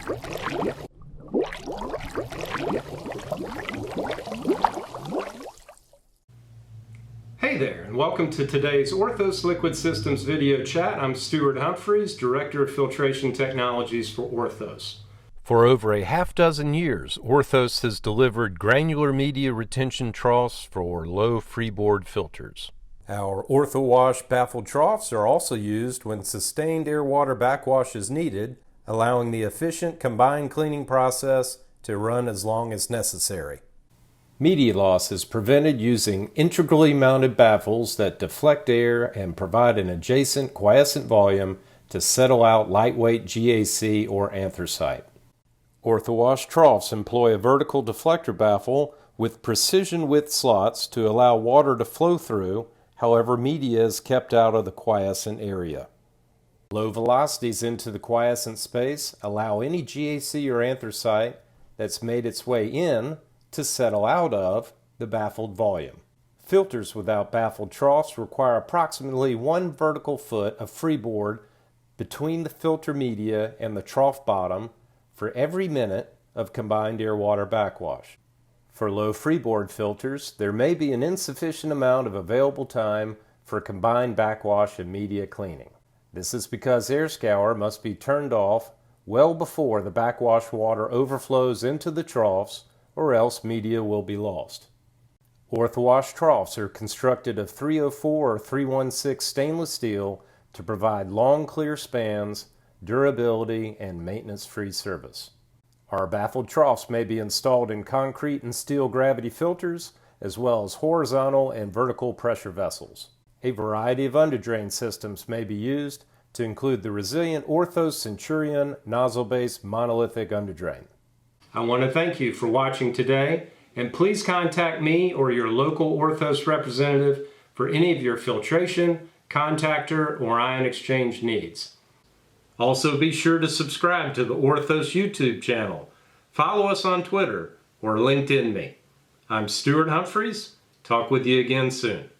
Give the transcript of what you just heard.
Hey there, and welcome to today's Orthos Liquid Systems video chat. I'm Stuart Humphreys, Director of Filtration Technologies for Orthos. For over a half-dozen years, Orthos has delivered granular media retention troughs for low-freeboard filters. Our Ortho-Wash baffled troughs are also used when sustained air-water backwash is needed, allowing the efficient combined cleaning process to run as long as necessary. Media loss is prevented using integrally mounted baffles that deflect air and provide an adjacent quiescent volume to settle out lightweight GAC or anthracite. Ortho-Wash troughs employ a vertical deflector baffle with precision width slots to allow water to flow through, however media is kept out of the quiescent area. Low velocities into the quiescent space allow any GAC or anthracite that's made its way in to settle out of the baffled volume. Filters without baffled troughs require approximately 1 vertical foot of freeboard between the filter media and the trough bottom for every minute of combined air-water backwash. For low freeboard filters, there may be an insufficient amount of available time for combined backwash and media cleaning. This is because air scour must be turned off well before the backwash water overflows into the troughs, or else media will be lost. Ortho-Wash troughs are constructed of 304 or 316 stainless steel to provide long clear spans, durability, and maintenance-free service. Our baffled troughs may be installed in concrete and steel gravity filters, as well as horizontal and vertical pressure vessels. A variety of underdrain systems may be used, to include the resilient Orthos Centurion nozzle-based monolithic underdrain. I want to thank you for watching today, and please contact me or your local Orthos representative for any of your filtration, contactor, or ion exchange needs. Also, be sure to subscribe to the Orthos YouTube channel, follow us on Twitter, or LinkedIn me. I'm Stuart Humphreys. Talk with you again soon.